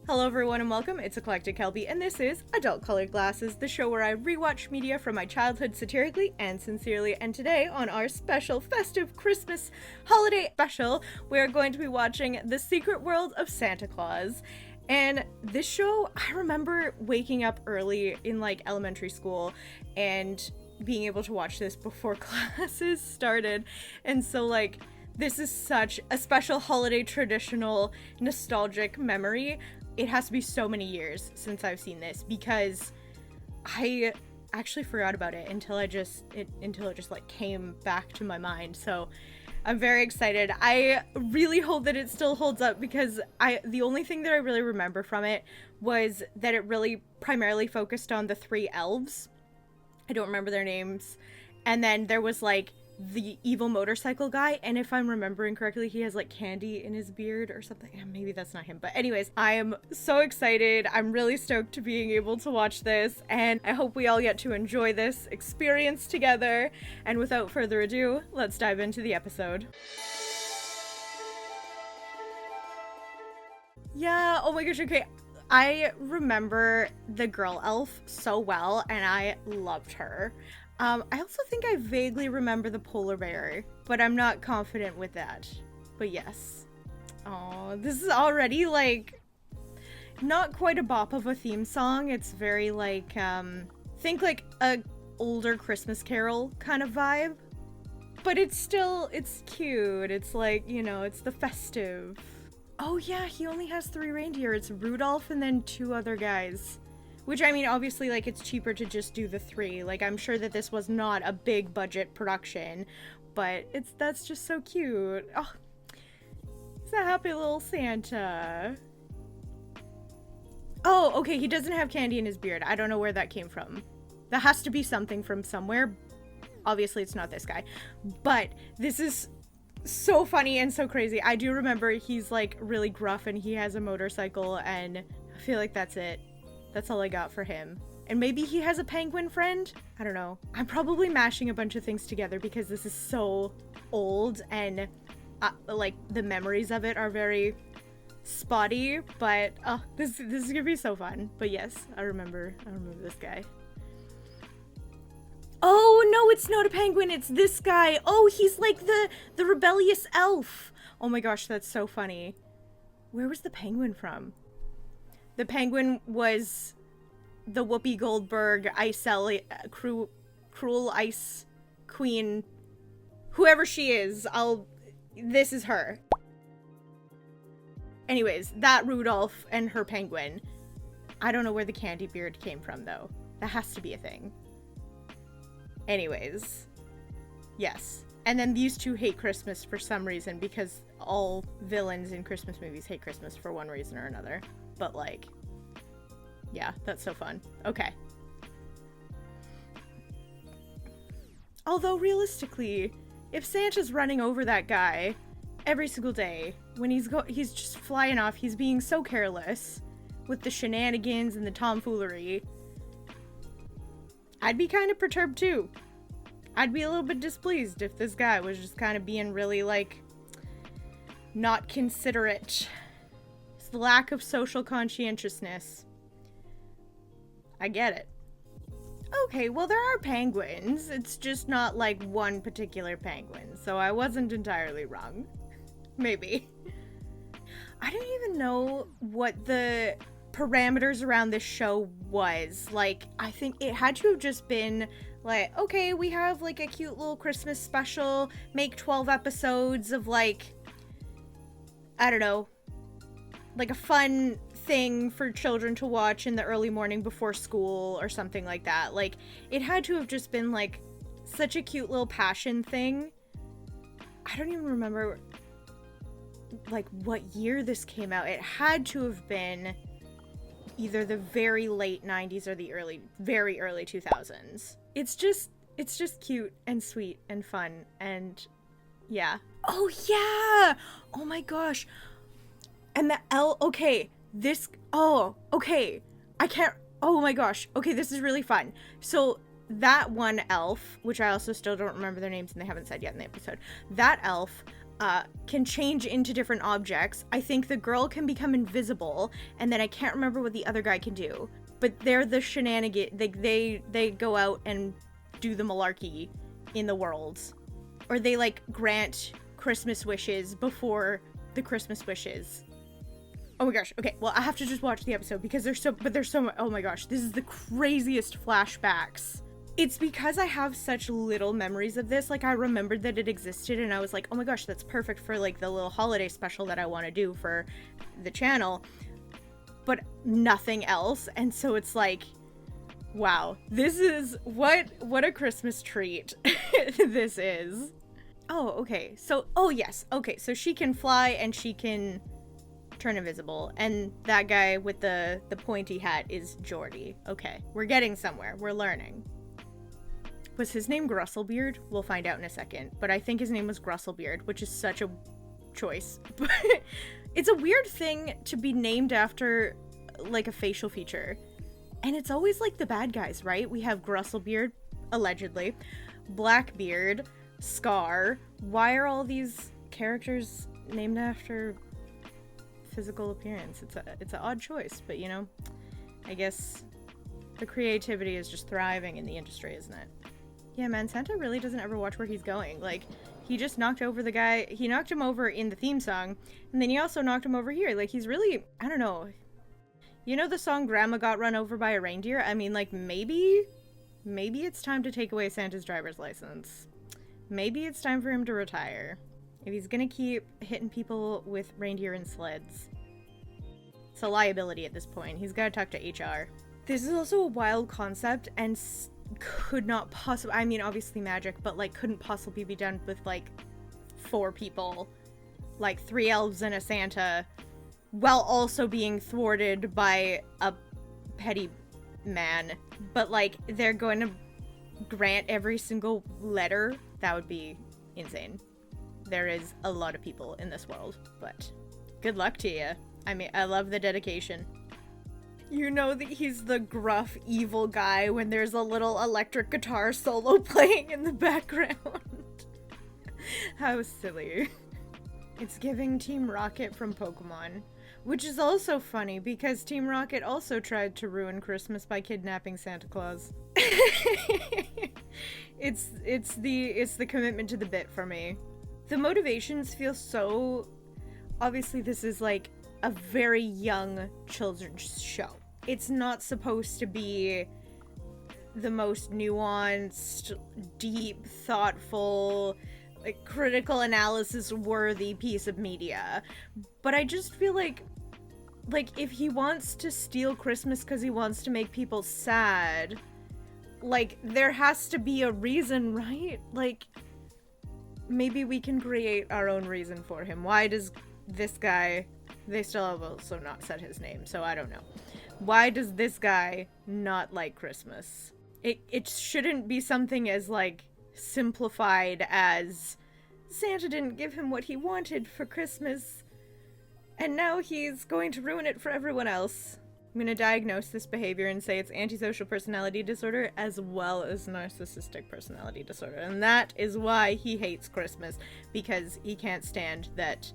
Hello everyone and welcome, it's Eclectic Kelby, and this is Adult Colored Glasses, the show where I rewatch media from my childhood satirically and sincerely, and today on our special festive Christmas holiday special, we're going to be watching The Secret World of Santa Claus. And this show, I remember waking up early in elementary school and being able to watch this before classes started, and so this is such a special holiday traditional nostalgic memory. It has to be so many years since I've seen this because I actually forgot about it until it just came back to my mind. So I'm very excited. I really hope that it still holds up because the only thing that I really remember from it was that it really primarily focused on the three elves. I don't remember their names. And then there was the evil motorcycle guy, and if I'm remembering correctly, he has candy in his beard or something. Maybe that's not him, but anyways, I am so excited. I'm really stoked to being able to watch this, and I hope we all get to enjoy this experience together. And without further ado, let's dive into the episode. Yeah, oh my gosh, okay. I remember the girl elf so well, and I loved her. I also think I vaguely remember the polar bear, but I'm not confident with that. But yes. Oh, this is already not quite a bop of a theme song. It's very think a older Christmas Carol kind of vibe. But it's cute. It's it's the festive. Oh yeah, he only has 3 reindeer. It's Rudolph and then 2 other guys. Which, I mean, obviously, it's cheaper to just do the 3. I'm sure that this was not a big budget production, but that's just so cute. Oh, it's a happy little Santa. Oh, okay, he doesn't have candy in his beard. I don't know where that came from. That has to be something from somewhere. Obviously, it's not this guy. But this is so funny and so crazy. I do remember he's, really gruff and he has a motorcycle, and I feel like that's it. That's all I got for him. And maybe he has a penguin friend? I don't know. I'm probably mashing a bunch of things together because this is so old and the memories of it are very spotty, but this is gonna be so fun. But yes, I remember this guy. Oh no, it's not a penguin, it's this guy. Oh, he's the rebellious elf. Oh my gosh, that's so funny. Where was the penguin from? The penguin was the Whoopi Goldberg cruel ice queen, whoever she is. This is her. Anyways, that Rudolph and her penguin. I don't know where the candy beard came from though. That has to be a thing. Anyways, yes. And then these two hate Christmas for some reason because all villains in Christmas movies hate Christmas for one reason or another. But yeah, that's so fun. Okay. Although realistically, if Santa's running over that guy every single day, when he's just flying off, he's being so careless with the shenanigans and the tomfoolery, I'd be kind of perturbed too. I'd be a little bit displeased if this guy was just kind of being really not considerate. The lack of social conscientiousness. I get it. Okay, well there are penguins. It's just not one particular penguin, so I wasn't entirely wrong. Maybe. I don't even know what the parameters around this show was. I think it had to have just been okay, we have a cute little Christmas special, make 12 episodes of I don't know, a fun thing for children to watch in the early morning before school or something like that. It had to have just been such a cute little passion thing. I don't even remember what year this came out. It had to have been either the very late 90s or the very early 2000s. It's just cute and sweet and fun, and yeah. Oh yeah! Oh my gosh. And the okay, okay, I can't, oh my gosh, okay, this is really fun. So that one elf, which I also still don't remember their names and they haven't said yet in the episode, that elf can change into different objects. I think the girl can become invisible, and then I can't remember what the other guy can do. But they're the shenanigan. They go out and do the malarkey in the world, or they like grant Christmas wishes before the Christmas wishes. Oh my gosh. Okay, well I have to just watch the episode because there's so oh my gosh, this is the craziest flashbacks. It's because I have such little memories of this. Like, I remembered that it existed and I was like, oh my gosh, that's perfect for like the little holiday special that I want to do for the channel, but nothing else. And so it's like, wow, this is what a Christmas treat this is. Oh, okay. So, oh yes. Okay, so she can fly and she can turn invisible, and that guy with the pointy hat is Jordy. Okay, we're getting somewhere. We're learning. Was his name Grustlebeard? We'll find out in a second, but I think his name was Grustlebeard, which is such a choice. But it's a weird thing to be named after, like, a facial feature. And it's always, like, the bad guys, right? We have Grustlebeard, allegedly, Blackbeard, Scar. Why are all these characters named after physical appearance? It's an odd choice, but, you know, I guess the creativity is just thriving in the industry, isn't it? Yeah, man, Santa really doesn't ever watch where he's going. Like, he just knocked over the guy. He knocked him over in the theme song, and then he also knocked him over here. Like, he's really, I don't know. You know the song Grandma Got Run Over by a Reindeer? I mean, like, maybe it's time to take away Santa's driver's license. Maybe it's time for him to retire. If he's gonna keep hitting people with reindeer and sleds. It's a liability at this point. He's gotta talk to HR. This is also a wild concept, and could not possibly, I mean, obviously magic, but like couldn't possibly be done with like 4 people, like 3 elves and a Santa, while also being thwarted by a petty man. But like, they're going to grant every single letter. That would be insane. There is a lot of people in this world, but good luck to you. I mean, I love the dedication. You know that he's the gruff, evil guy when there's a little electric guitar solo playing in the background. How silly. It's giving Team Rocket from Pokemon. Which is also funny, because Team Rocket also tried to ruin Christmas by kidnapping Santa Claus. It's the commitment to the bit for me. The motivations feel so... Obviously this is like a very young children's show. It's not supposed to be the most nuanced, deep, thoughtful, like critical analysis worthy piece of media. But I just feel like if he wants to steal Christmas because he wants to make people sad, like there has to be a reason, right? Like maybe we can create our own reason for him. Why does this guy, they still have also not said his name, so I don't know. Why does this guy not like Christmas? It shouldn't be something as like simplified as Santa didn't give him what he wanted for Christmas, and now he's going to ruin it for everyone else. I'm gonna diagnose this behavior and say it's antisocial personality disorder as well as narcissistic personality disorder. And that is why he hates Christmas, because he can't stand that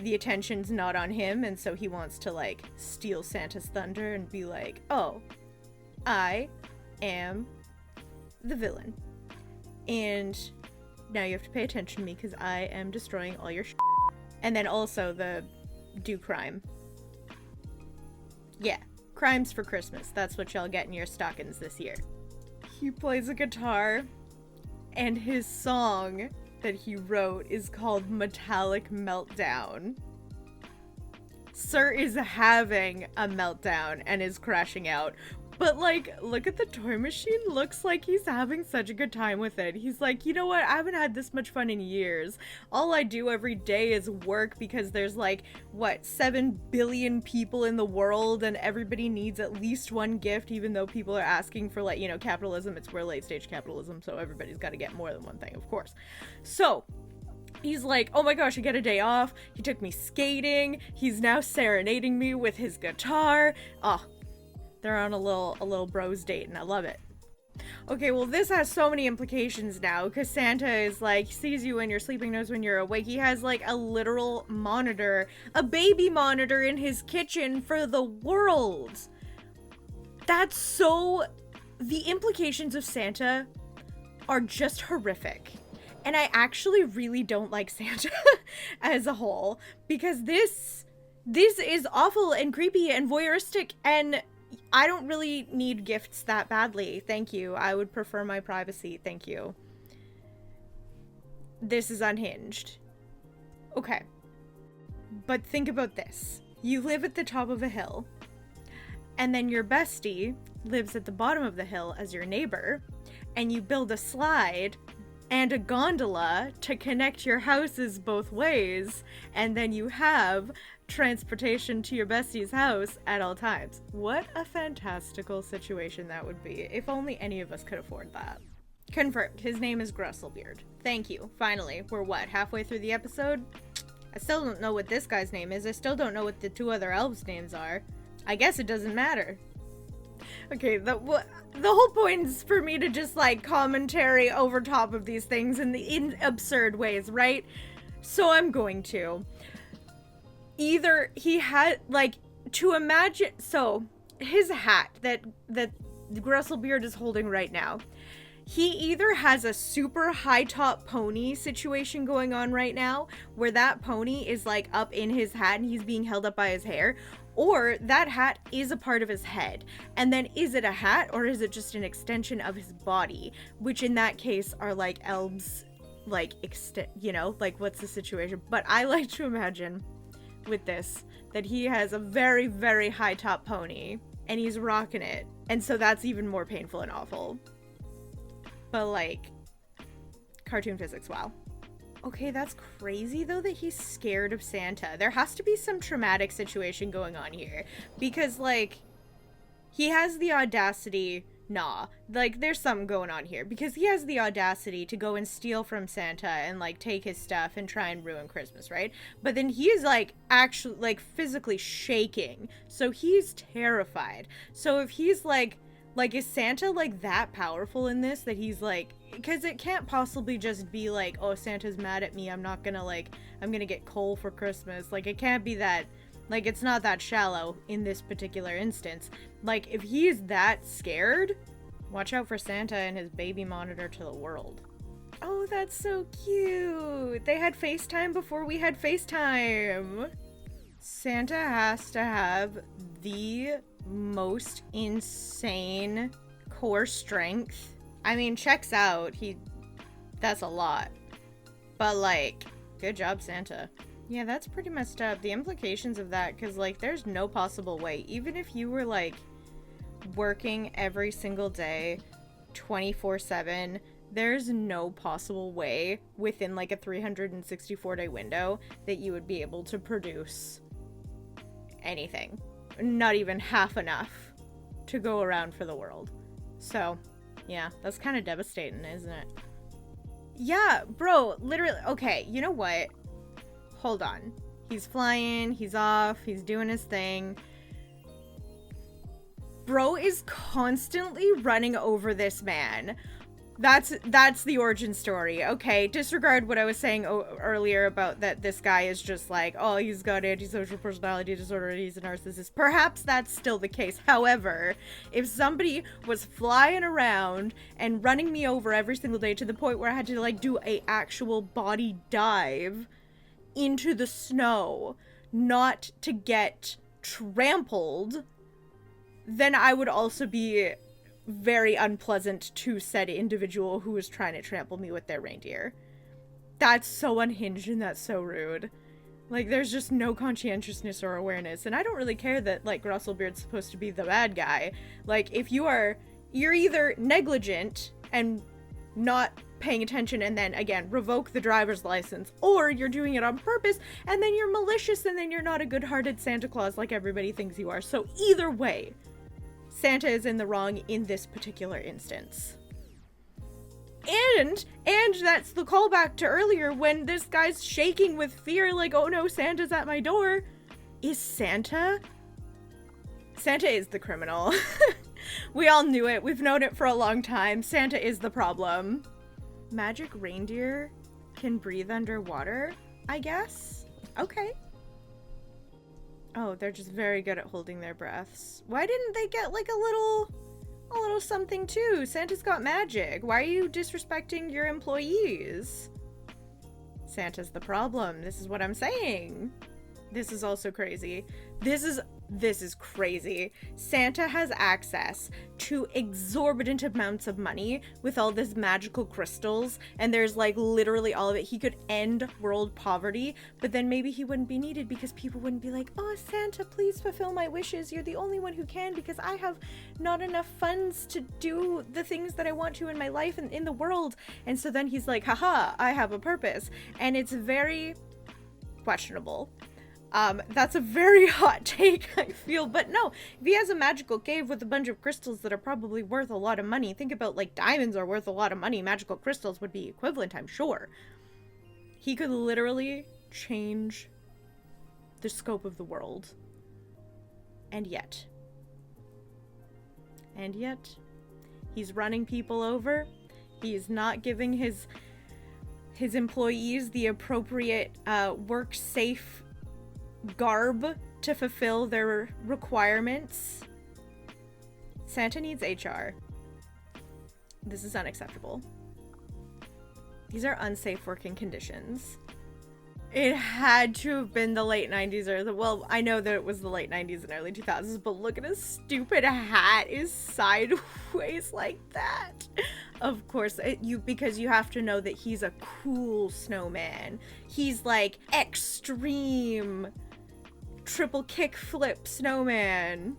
the attention's not on him, and so he wants to like steal Santa's thunder and be like, oh, I am the villain. And now you have to pay attention to me because I am destroying all your shit. And then also the do crime. Yeah, crimes for Christmas. That's what y'all get in your stockings this year. He plays a guitar, and his song that he wrote is called Metallic Meltdown. Sir is having a meltdown and is crashing out. But like, look at the toy machine. Looks like he's having such a good time with it. He's like, you know what? I haven't had this much fun in years. All I do every day is work because there's like, what, 7 billion people in the world and everybody needs at least one gift, even though people are asking for like, you know, capitalism. We're late stage capitalism, so everybody's got to get more than one thing, of course. So he's like, oh my gosh, I get a day off. He took me skating. He's now serenading me with his guitar. Oh, they're on a little bros date, and I love it. Okay, well, this has so many implications now, because Santa is like, sees you when you're sleeping, knows when you're awake. He has like a literal monitor, a baby monitor in his kitchen for the world. That's so... The implications of Santa are just horrific. And I actually really don't like Santa as a whole, because this is awful and creepy and voyeuristic, and I don't really need gifts that badly. Thank you. I would prefer my privacy. Thank you. This is unhinged. Okay. But think about this. You live at the top of a hill, and then your bestie lives at the bottom of the hill as your neighbor, and you build a slide and a gondola to connect your houses both ways, and then you have transportation to your bestie's house at all times. What a fantastical situation that would be. If only any of us could afford that. Confirmed. His name is Grustlebeard. Thank you. Finally. We're what, halfway through the episode? I still don't know what this guy's name is. I still don't know what the two other elves' names are. I guess it doesn't matter. Okay, the whole point is for me to just, like, commentary over top of these things in absurd ways, right? So I'm going to. Either he had, like, to imagine, so, his hat that Grustlebeard is holding right now, he either has a super high top pony situation going on right now, where that pony is, like, up in his hat and he's being held up by his hair, or that hat is a part of his head. And then is it a hat, or is it just an extension of his body? Which in that case are, like, elves, like, you know, like, what's the situation? But I like to imagine with this that he has a very, very high top pony and he's rocking it. And so that's even more painful and awful. But, like, cartoon physics, wow. Okay, that's crazy, though, that he's scared of Santa. There has to be some traumatic situation going on here. Because, like, he has the audacity... Nah. Like, there's something going on here. Because he has the audacity to go and steal from Santa and, like, take his stuff and try and ruin Christmas, right? But then he is, like, actually, like, physically shaking. So he's terrified. So if he's, like, is Santa, like, that powerful in this that he's, like... Because it can't possibly just be, like, oh, Santa's mad at me, I'm not gonna, like, I'm gonna get coal for Christmas. Like, it can't be that... Like, it's not that shallow in this particular instance. Like, if he's that scared, watch out for Santa and his baby monitor to the world. Oh, that's so cute! They had FaceTime before we had FaceTime! Santa has to have the most insane core strength. I mean, checks out. That's a lot. But, like, good job, Santa. Yeah, that's pretty messed up. The implications of that, because, like, there's no possible way. Even if you were, like, working every single day, 24/7, there's no possible way within, like, a 364-day window that you would be able to produce anything. Not even half enough to go around for the world. So, yeah, that's kind of devastating, isn't it? Yeah, bro, literally, okay, you know what? Hold on. He's flying, he's off, he's doing his thing. Bro is constantly running over this man. That's the origin story. Okay, disregard what I was saying earlier about that this guy is just like, oh, he's got antisocial personality disorder and he's a narcissist. Perhaps that's still the case. However, if somebody was flying around and running me over every single day to the point where I had to, like, do a actual body dive into the snow, not to get trampled, then I would also be very unpleasant to said individual who was trying to trample me with their reindeer. That's so unhinged and that's so rude. Like, there's just no conscientiousness or awareness. And I don't really care that, like, Grustlebeard's supposed to be the bad guy. Like, if you're either negligent and not paying attention and then, again, revoke the driver's license, or you're doing it on purpose and then you're malicious and then you're not a good-hearted Santa Claus like everybody thinks you are. So either way, Santa is in the wrong in this particular instance. And that's the callback to earlier when this guy's shaking with fear like, oh no, Santa's at my door. Is Santa? Santa is the criminal. We all knew it. We've known it for a long time. Santa is the problem. Magic reindeer can breathe underwater, I guess? Okay. Oh, they're just very good at holding their breaths. Why didn't they get like a little something too? Santa's got magic. Why are you disrespecting your employees? Santa's the problem. This is what I'm saying. This is also crazy. This is crazy. Santa has access to exorbitant amounts of money with all this magical crystals, and there's like literally all of it. He could end world poverty, but then maybe he wouldn't be needed because people wouldn't be like, oh, Santa, please fulfill my wishes. You're the only one who can because I have not enough funds to do the things that I want to in my life and in the world. And so then he's like, haha, I have a purpose. And it's very questionable. That's a very hot take, I feel, but no, if he has a magical cave with a bunch of crystals that are probably worth a lot of money, think about, like, diamonds are worth a lot of money, magical crystals would be equivalent, I'm sure. He could literally change the scope of the world. And yet, he's running people over, he's not giving his employees the appropriate, work-safe garb to fulfill their requirements. Santa needs HR. This is unacceptable. These are unsafe working conditions. It had to have been the late 90s or well, I know that it was the late 90s and early 2000s, but look at his stupid hat is sideways like that. Of course, because you have to know that he's a cool snowman. He's like extreme triple kickflip snowman.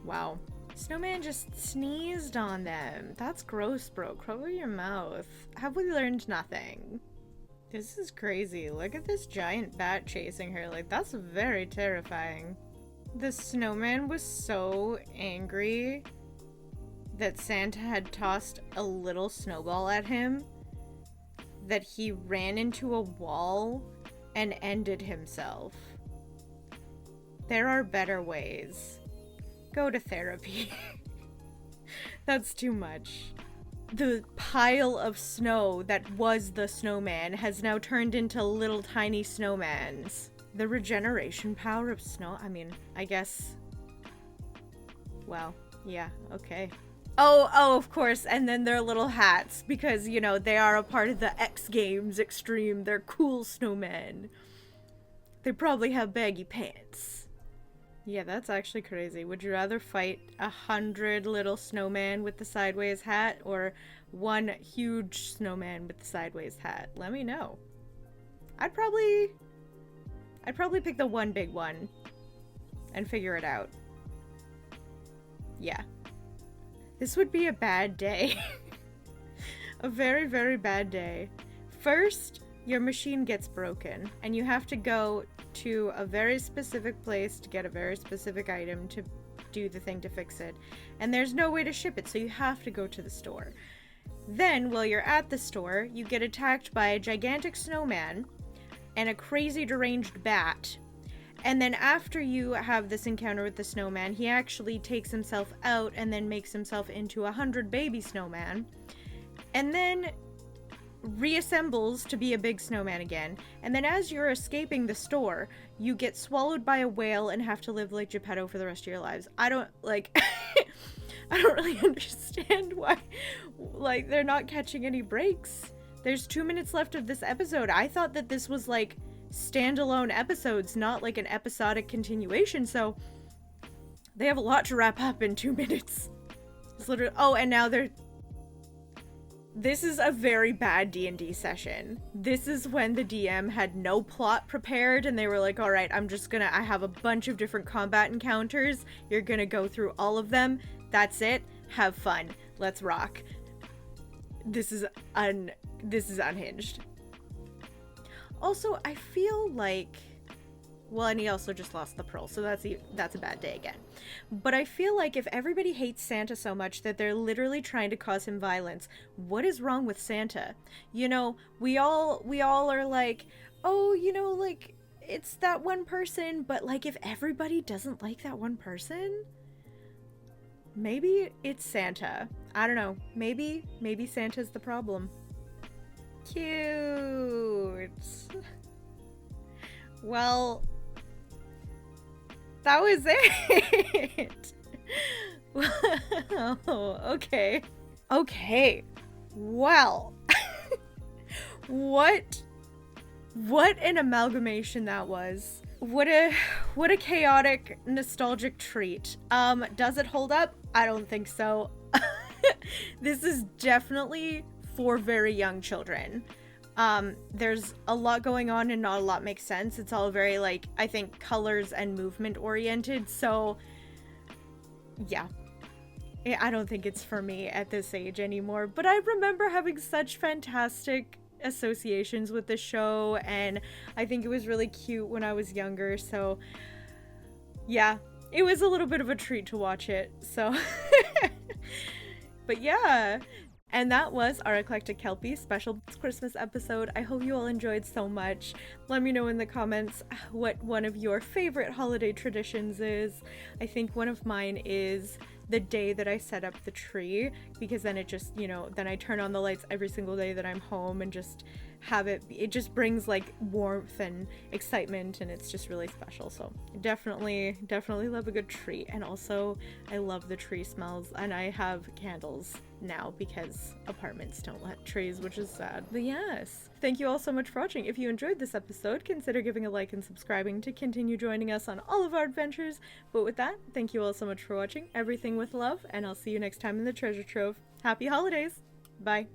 Wow. Snowman just sneezed on them. That's gross, bro. Cover your mouth. Have we learned nothing? This is crazy. Look at this giant bat chasing her. Like, that's very terrifying. The snowman was so angry that Santa had tossed a little snowball at him that he ran into a wall and ended himself. There are better ways. Go to therapy. That's too much. The pile of snow that was the snowman has now turned into little tiny snowmans. The regeneration power of snow, I mean, I guess. Wow. Yeah, okay. Oh, of course, and then their little hats, because, you know, they are a part of the X Games Extreme. They're cool snowmen. They probably have baggy pants. Yeah, that's actually crazy. Would you rather fight 100 little snowman with the sideways hat or one huge snowman with the sideways hat? Let me know. I'd probably pick the one big one and figure it out. Yeah. This would be a bad day. A very, very bad day. First, your machine gets broken, and you have to go to a very specific place to get a very specific item to do the thing to fix it. And there's no way to ship it, so you have to go to the store. Then, while you're at the store, you get attacked by a gigantic snowman and a crazy deranged bat. And then after you have this encounter with the snowman, he actually takes himself out and then makes himself into 100 baby snowman. And then reassembles to be a big snowman again. And then as you're escaping the store, you get swallowed by a whale and have to live like Geppetto for the rest of your lives. I don't, like, I don't really understand why, like, they're not catching any breaks. There's 2 minutes left of this episode. I thought that this was, like, standalone episodes, not, like, an episodic continuation, so they have a lot to wrap up in 2 minutes. It's literally, oh, and now they're, this is a very bad D&D session. This is when the DM had no plot prepared and they were like, all right, I have a bunch of different combat encounters. You're gonna go through all of them. That's it. Have fun. Let's rock. This is unhinged. Also, I feel like, well, and he also just lost the pearl, so that's a bad day again. But I feel like if everybody hates Santa so much that they're literally trying to cause him violence, what is wrong with Santa? You know, we all are like, oh, you know, like, it's that one person, but, like, if everybody doesn't like that one person, maybe it's Santa. I don't know. Maybe Santa's the problem. Cute. Well, that was it. Well, okay. Okay. Well, what an amalgamation that was. What a chaotic, nostalgic treat. Does it hold up? I don't think so. This is definitely for very young children. There's a lot going on and not a lot makes sense. It's all very, like, I think colors and movement oriented, so yeah. I don't think it's for me at this age anymore, but I remember having such fantastic associations with the show, and I think it was really cute when I was younger, so yeah, it was a little bit of a treat to watch it, so but yeah. And that was our Eclectic Kelpie special Christmas episode. I hope you all enjoyed so much. Let me know in the comments what one of your favorite holiday traditions is. I think one of mine is the day that I set up the tree, because then it just, you know, then I turn on the lights every single day that I'm home and just have it just brings like warmth and excitement, and it's just really special. So definitely love a good tree. And also I love the tree smells, and I have candles now because apartments don't let trees, which is sad. But yes, thank you all so much for watching. If you enjoyed this episode, consider giving a like and subscribing to continue joining us on all of our adventures. But with that, thank you all so much for watching. Everything with love, and I'll see you next time in the treasure trove. Happy holidays! Bye!